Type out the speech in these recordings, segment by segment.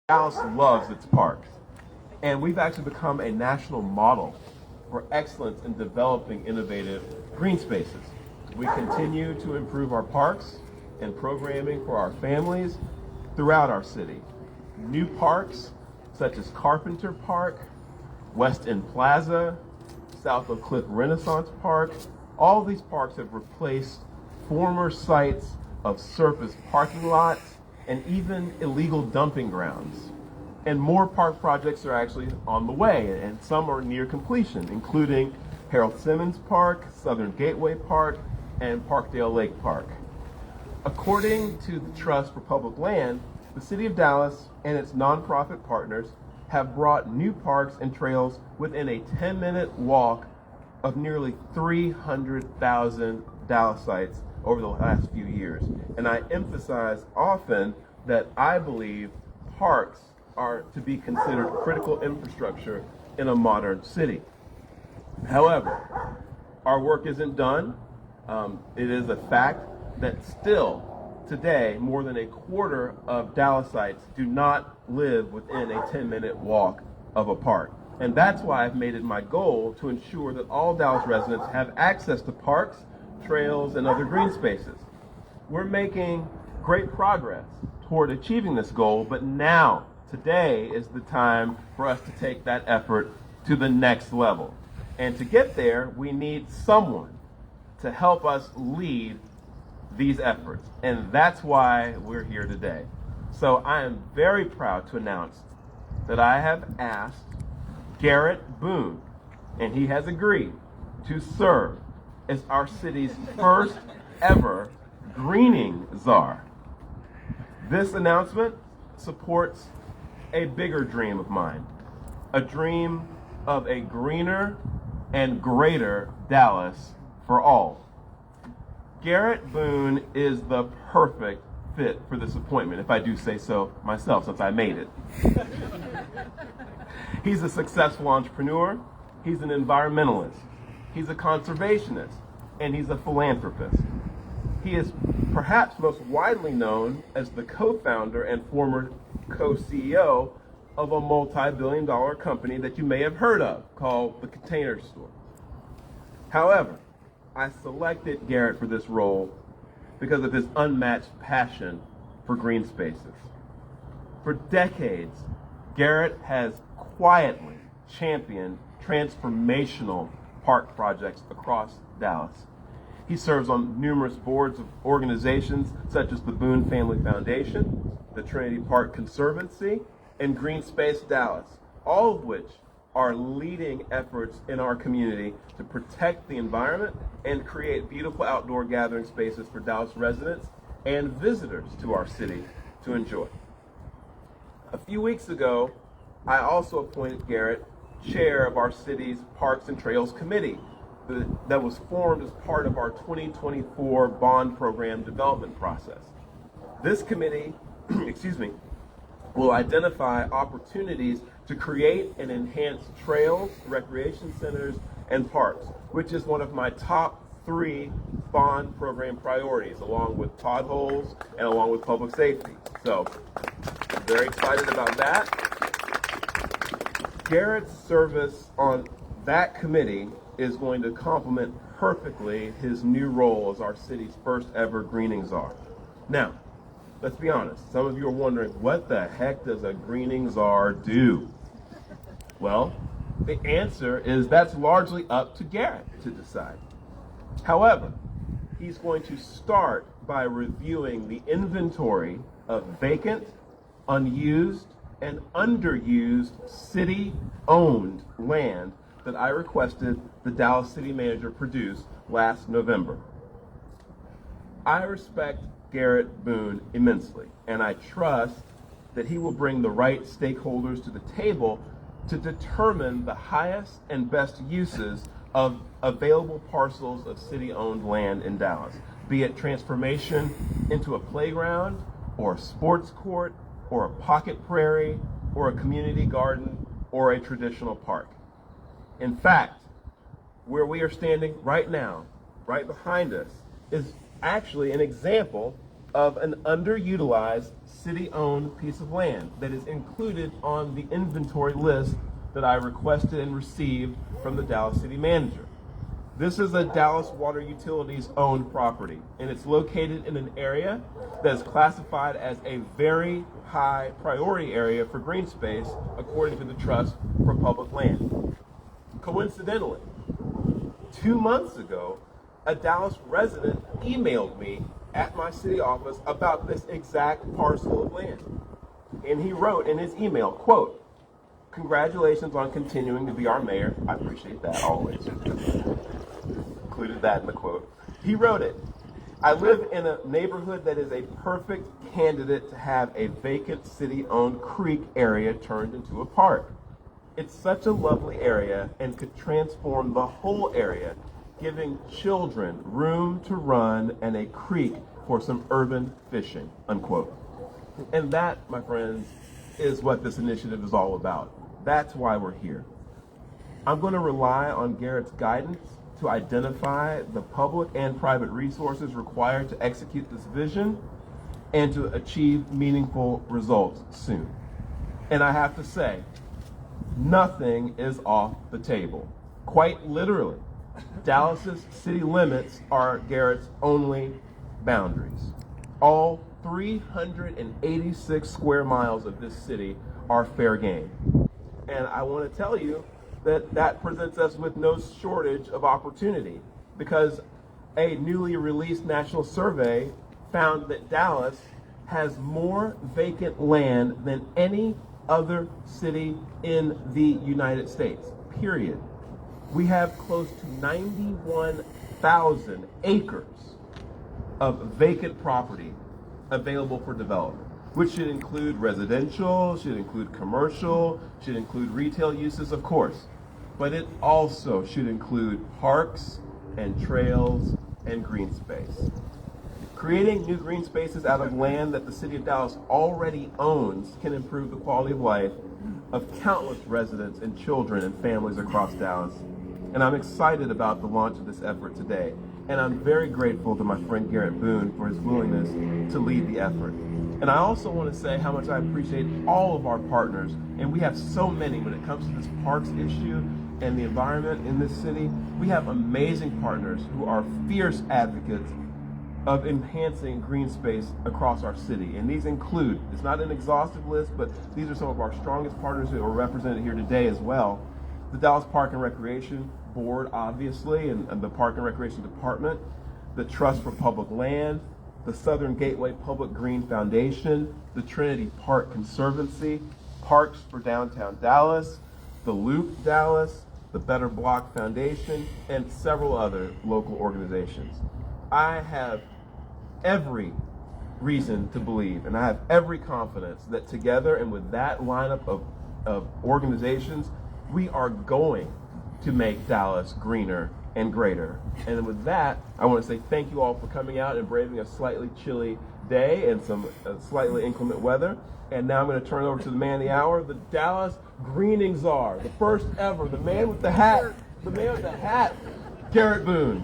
Dallas loves its parks, and we've actually become a national model for excellence in developing innovative green spaces. We continue to improve our parks and programming for our families throughout our city. New parks such as Carpenter Park, West End Plaza, South Oak Cliff Renaissance Park, all these parks have replaced former sites of surface parking lots and even illegal dumping grounds. And more park projects are actually on the way, and some are near completion, including Harold Simmons Park, Southern Gateway Park, and Parkdale Lake Park. According to the Trust for Public Land, the City of Dallas and its nonprofit partners have brought new parks and trails within a 10-minute walk of nearly 300,000 Dallasites over the last few years. And I emphasize often that I believe parks are to be considered critical infrastructure in a modern city. However, our work isn't done. It is a fact that still today more than a quarter of Dallasites do not live within a 10-minute walk of a park. And that's why I've made it my goal to ensure that all Dallas residents have access to parks, trails, and other green spaces. We're making great progress toward achieving this goal, but now, today, is the time for us to take that effort to the next level. And to get there, we need someone to help us lead these efforts. And that's why we're here today. So I am very proud to announce that I have asked Garrett Boone, and he has agreed to serve as our city's first ever greening czar. This announcement supports a bigger dream of mine, a dream of a greener and greater Dallas for all. Garrett Boone is the perfect fit for this appointment, if I do say so myself, since I made it. He's a successful entrepreneur, he's an environmentalist, he's a conservationist, and he's a philanthropist. He is perhaps most widely known as the co-founder and former co-CEO of a multi-billion-dollar company that you may have heard of called The Container Store. However, I selected Garrett for this role because of his unmatched passion for green spaces. For decades, Garrett has quietly championed transformational park projects across Dallas. He serves on numerous boards of organizations such as the Boone Family Foundation, the Trinity Park Conservancy, and Green Space Dallas, all of which are leading efforts in our community to protect the environment and create beautiful outdoor gathering spaces for Dallas residents and visitors to our city to enjoy. A few weeks ago, I also appointed Garrett chair of our city's Parks and Trails Committee that was formed as part of our 2024 bond program development process. This committee, will identify opportunities to create and enhance trails, recreation centers, and parks, which is one of my top 3 bond program priorities, along with potholes and along with public safety. So I'm very excited about that. Garrett's service on that committee is going to complement perfectly his new role as our city's first ever greening czar. Now, let's be honest. Some of you are wondering, what the heck does a greening czar do? Well, the answer is that's largely up to Garrett to decide. However, he's going to start by reviewing the inventory of vacant, unused, and underused city-owned land that I requested the Dallas City Manager produce last November. I respect Garrett Boone immensely, and I trust that he will bring the right stakeholders to the table to determine the highest and best uses of available parcels of city-owned land in Dallas, be it transformation into a playground or a sports court or a pocket prairie or a community garden or a traditional park. In fact, where we are standing right now, right behind us, is actually an example of an underutilized city-owned piece of land that is included on the inventory list that I requested and received from the Dallas City Manager. This is a Dallas Water Utilities owned property, and it's located in an area that is classified as a very high priority area for green space according to the Trust for Public Land. Coincidentally, 2 months ago, a Dallas resident emailed me at my city office about this exact parcel of land. And he wrote in his email, quote, "Congratulations on continuing to be our mayor." I appreciate that always. Included that in the quote. He wrote it. "I live in a neighborhood that is a perfect candidate to have a vacant city-owned creek area turned into a park. It's such a lovely area and could transform the whole area, giving children room to run and a creek for some urban fishing," unquote. And that, my friends, is what this initiative is all about. That's why we're here. I'm going to rely on Garrett's guidance to identify the public and private resources required to execute this vision and to achieve meaningful results soon. And I have to say, nothing is off the table. Quite literally, Dallas's city limits are Garrett's only boundaries. All 386 square miles of this city are fair game. And I want to tell you that presents us with no shortage of opportunity, because a newly released national survey found that Dallas has more vacant land than any other city in the United States, period. We have close to 91,000 acres of vacant property available for development, which should include residential, should include commercial, should include retail uses, of course, but it also should include parks and trails and green space. Creating new green spaces out of land that the city of Dallas already owns can improve the quality of life of countless residents and children and families across Dallas. And I'm excited about the launch of this effort today. And I'm very grateful to my friend Garrett Boone for his willingness to lead the effort. And I also want to say how much I appreciate all of our partners, and we have so many when it comes to this parks issue and the environment in this city. We have amazing partners who are fierce advocates of enhancing green space across our city. And these include, it's not an exhaustive list, but these are some of our strongest partners who are represented here today as well. The Dallas Park and Recreation Board, obviously, and the Park and Recreation Department, the Trust for Public Land, the Southern Gateway Public Green Foundation, the Trinity Park Conservancy, Parks for Downtown Dallas, the Loop Dallas, the Better Block Foundation, and several other local organizations. I have every reason to believe, and I have every confidence that together and with that lineup of organizations, we are going to make Dallas greener and greater. And with that, I want to say thank you all for coming out and braving a slightly chilly day and some slightly inclement weather. And now I'm going to turn it over to the man of the hour, the Dallas greening czar, the first ever, the man with the hat, Garrett Boone.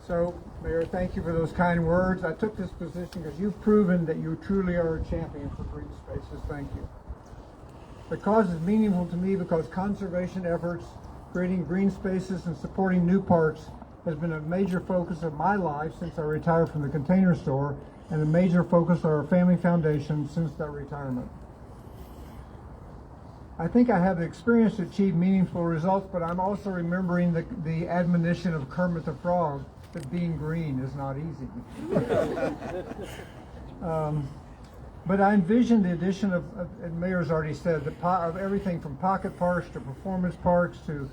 So, Mayor, thank you for those kind words. I took this position because you've proven that you truly are a champion for green spaces. Thank you. The cause is meaningful to me because conservation efforts, creating green spaces and supporting new parks has been a major focus of my life since I retired from the Container Store, and a major focus of our family foundation since that retirement. I think I have the experience to achieve meaningful results, but I'm also remembering the admonition of Kermit the Frog that being green is not easy. But I envision the addition of and Mayor's already said, of everything from pocket parks to performance parks to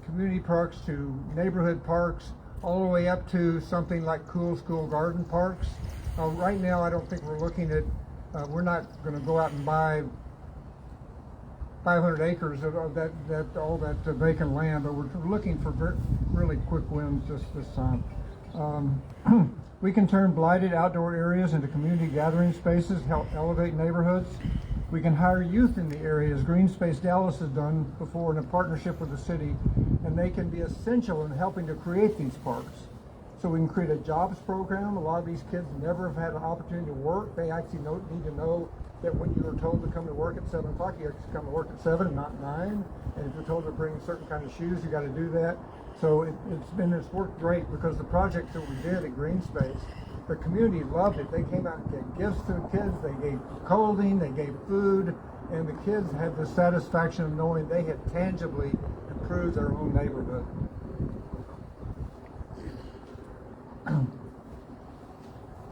community parks to neighborhood parks, all the way up to something like cool school garden parks. Right now, I don't think we're looking at, we're not going to go out and buy 500 acres of all that vacant land, but we're looking for really quick wins just this time. We can turn blighted outdoor areas into community gathering spaces, help elevate neighborhoods. We can hire youth in the areas Green Space Dallas has done before in a partnership with the city, and they can be essential in helping to create these parks. So we can create a jobs program. A lot of these kids never have had an opportunity to work. They actually need to know that when you are told to come to work at 7 o'clock, you actually come to work at 7, not 9. And if you're told to bring certain kind of shoes, you got to do that. So it's worked great, because the project that we did at Green Space, the community loved it. They came out and gave gifts to the kids. They gave clothing, they gave food, and the kids had the satisfaction of knowing they had tangibly improved their own neighborhood.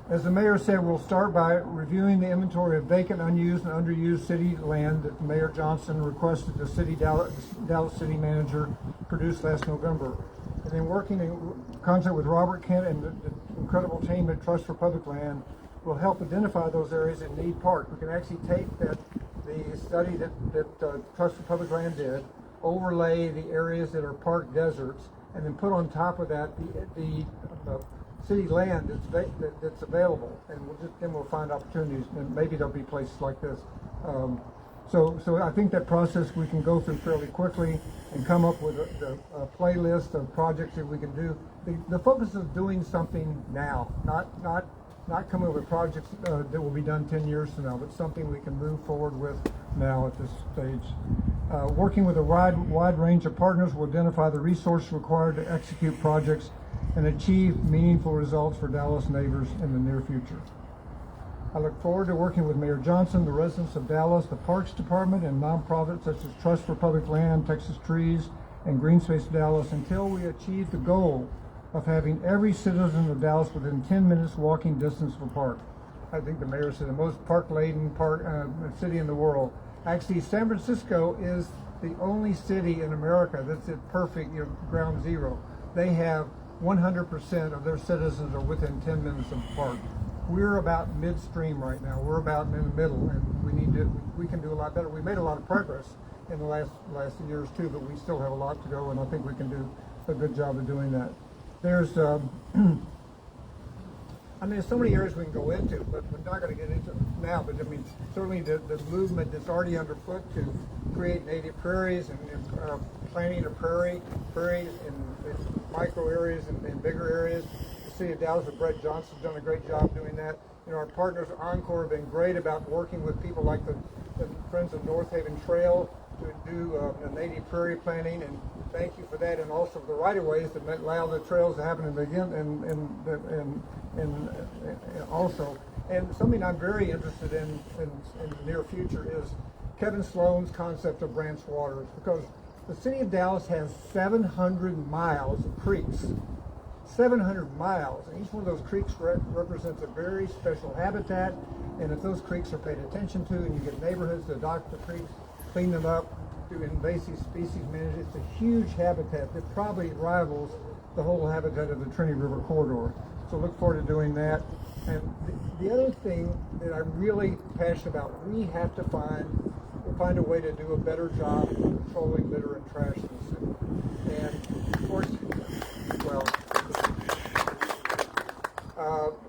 As the mayor said, we'll start by reviewing the inventory of vacant, unused, and underused city land that Mayor Johnson requested the Dallas City Manager produce last November. And then working in concert with Robert Kent and the incredible team at Trust for Public Land will help identify those areas that need park. We can actually take the study that Trust for Public Land did, overlay the areas that are park deserts, and then put on top of that the city land that's available, and we'll find opportunities, and maybe there'll be places like this. So I think that process we can go through fairly quickly and come up with a playlist of projects that we can do. The focus is doing something now, not coming up with projects that will be done 10 years from now, but something we can move forward with now at this stage. Working with a wide range of partners will identify the resources required to execute projects and achieve meaningful results for Dallas neighbors in the near future. I look forward to working with Mayor Johnson, the residents of Dallas, the Parks Department, and nonprofits such as Trust for Public Land, Texas Trees, and Green Space Dallas until we achieve the goal of having every citizen of Dallas within 10 minutes walking distance of a park. I think the mayor said the most park-laden city in the world. Actually, San Francisco is the only city in America that's at perfect ground zero. They have 100% of their citizens are within 10 minutes of the park. We're about midstream right now. We're about in the middle, and we can do a lot better. We made a lot of progress in the last years too, but we still have a lot to go, and I think we can do a good job of doing that. There's there's so many areas we can go into, but we're not going to get into it now. But certainly the movement that's already underfoot to create native prairies and planting a prairie in micro areas and bigger areas. The city of Dallas with Brett Johnson's done a great job doing that. Our partners at Encore have been great about working with people like the Friends of North Haven Trail to do a native prairie planting, and thank you for that, and also the right-of-ways to allow the trails to happen and also. And something I'm very interested in the near future is Kevin Sloan's concept of branch waters, because the city of Dallas has 700 miles of creeks. 700 miles, and each one of those creeks represents a very special habitat, and if those creeks are paid attention to and you get neighborhoods to adopt the creeks, clean them up, do invasive species management, it's a huge habitat that probably rivals the whole habitat of the Trinity River corridor. So look forward to doing that. And the other thing that I'm really passionate about, we have to find a way to do a better job of controlling litter and trash in the city. And of course,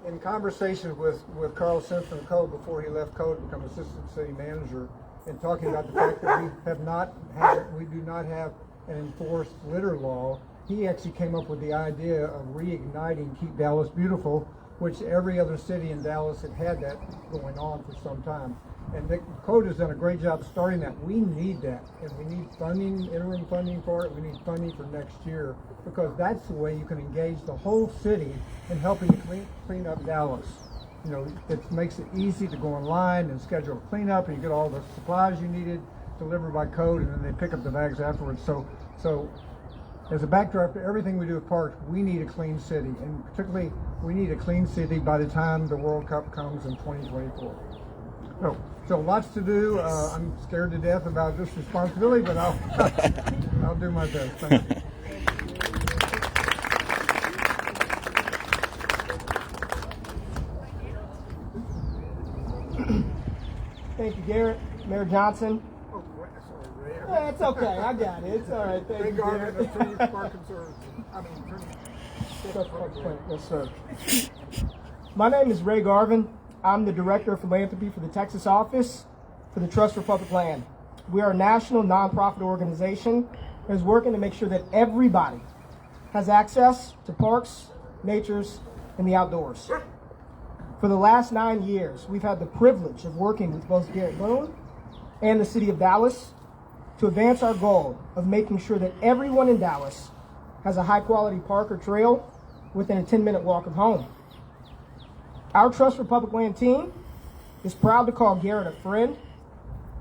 in conversations with Carl Simpson of Code before he left Code to become assistant city manager, and talking about the fact that we do not have an enforced litter law, he actually came up with the idea of reigniting Keep Dallas Beautiful, which every other city in Dallas had that going on for some time. And the Code has done a great job starting that. We need that, and we need funding, interim funding for it. We need funding for next year, because that's the way you can engage the whole city in helping to clean up Dallas. It makes it easy to go online and schedule a cleanup, and you get all the supplies you needed delivered by Code, and then they pick up the bags afterwards. So as a backdrop to everything we do with parks, we need a clean city, and particularly we need a clean city by the time the World Cup comes in 2024. So lots to do. I'm scared to death about this responsibility, but I'll do my best. Thank you. Thank you, Garrett. Mayor Johnson. Oh, sorry, Ray. Yeah, it's okay. I got it. It's all right. Thank Ray you, Garvin, Garrett. Attorney Park Conservancy. Yes, sir. My name is Ray Garvin. I'm the Director of Philanthropy for the Texas office for the Trust for Public Land. We are a national nonprofit organization is working to make sure that everybody has access to parks, natures, and the outdoors. For the last 9 years, we've had the privilege of working with both Garrett Boone and the City of Dallas to advance our goal of making sure that everyone in Dallas has a high-quality park or trail within a 10-minute walk of home. Our Trust for Public Land team is proud to call Garrett a friend,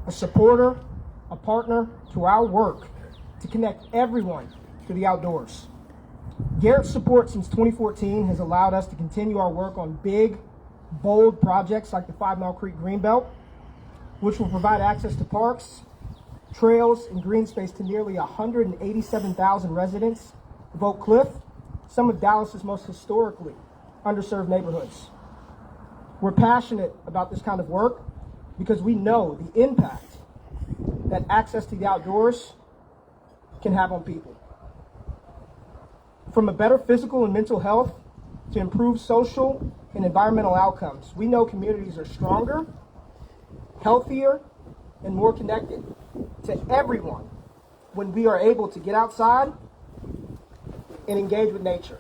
a supporter, a partner to our work to connect everyone to the outdoors. Garrett's support since 2014 has allowed us to continue our work on big, bold projects like the 5 Mile Creek Greenbelt, which will provide access to parks, trails, and green space to nearly 187,000 residents of Oak Cliff, some of Dallas's most historically underserved neighborhoods. We're passionate about this kind of work because we know the impact that access to the outdoors can have on people. From a better physical and mental health to improved social and environmental outcomes, we know communities are stronger, healthier, and more connected to everyone when we are able to get outside and engage with nature.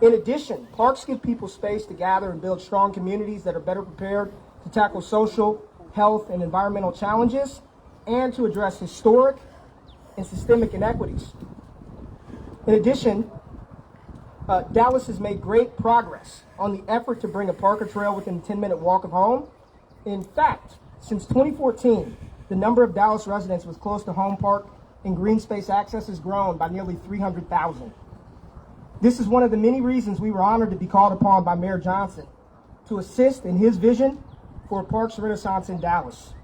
In addition, parks give people space to gather and build strong communities that are better prepared to tackle social, health, and environmental challenges and to address historic and systemic inequities. In addition, Dallas has made great progress on the effort to bring a park or trail within a 10-minute walk of home. In fact, since 2014, the number of Dallas residents with close to home park and green space access has grown by nearly 300,000. This is one of the many reasons we were honored to be called upon by Mayor Johnson to assist in his vision for a parks renaissance in Dallas.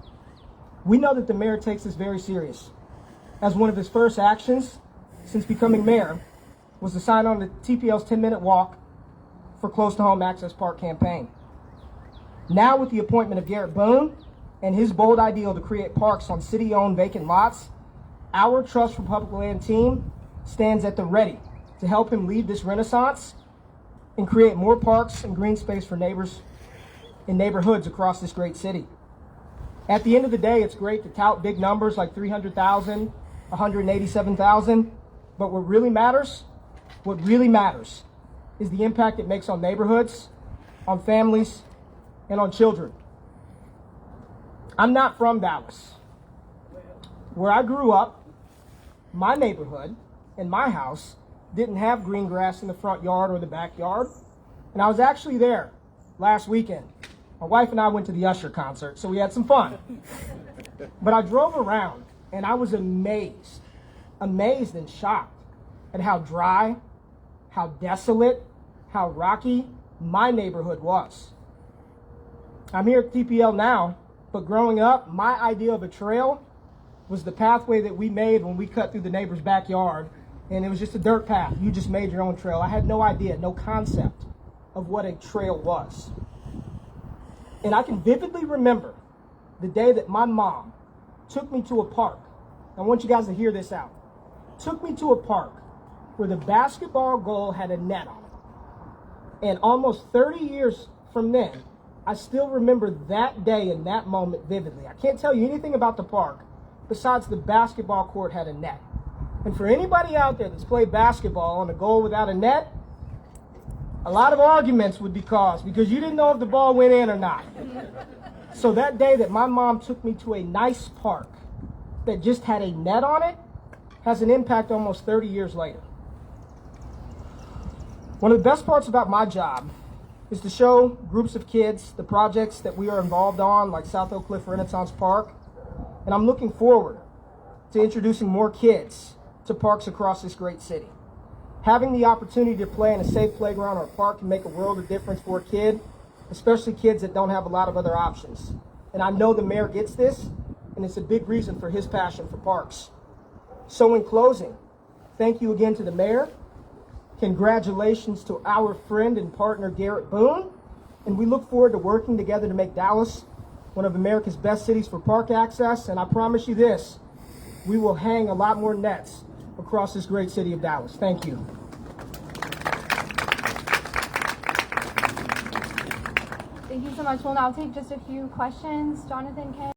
We know that the mayor takes this very serious, as one of his first actions since becoming mayor was to sign on the TPL's 10-minute walk for close to home access park campaign. Now, with the appointment of Garrett Boone and his bold ideal to create parks on city-owned vacant lots, our Trust for Public Land team stands at the ready to help him lead this renaissance and create more parks and green space for neighbors in neighborhoods across this great city. At the end of the day, it's great to tout big numbers like 300,000, 187,000, but what really matters is the impact it makes on neighborhoods, on families, and on children. I'm not from Dallas. Where I grew up, my neighborhood and my house didn't have green grass in the front yard or the backyard. And I was actually there last weekend. My wife and I went to the Usher concert, so we had some fun. But I drove around and I was amazed and shocked at how dry, how desolate, how rocky my neighborhood was. I'm here at TPL now, but growing up, my idea of a trail was the pathway that we made when we cut through the neighbor's backyard, and it was just a dirt path. You just made your own trail. I had no idea, no concept of what a trail was. And I can vividly remember the day that my mom took me to a park. I want you guys to hear this out. Took me to a park where the basketball goal had a net on it. And almost 30 years from then, I still remember that day and that moment vividly. I can't tell you anything about the park besides the basketball court had a net. And for anybody out there that's played basketball on a goal without a net, a lot of arguments would be caused because you didn't know if the ball went in or not. So that day that my mom took me to a nice park that just had a net on it has an impact almost 30 years later. One of the best parts about my job is to show groups of kids the projects that we are involved on, like South Oak Cliff Renaissance Park. And I'm looking forward to introducing more kids to parks across this great city. Having the opportunity to play in a safe playground or a park can make a world of difference for a kid, especially kids that don't have a lot of other options. And I know the mayor gets this, and it's a big reason for his passion for parks. So in closing, thank you again to the mayor. Congratulations to our friend and partner, Garrett Boone. And we look forward to working together to make Dallas one of America's best cities for park access. And I promise you this, we will hang a lot more nets across this great city of Dallas. Thank you. Thank you so much. We'll now take just a few questions. Jonathan, Ken.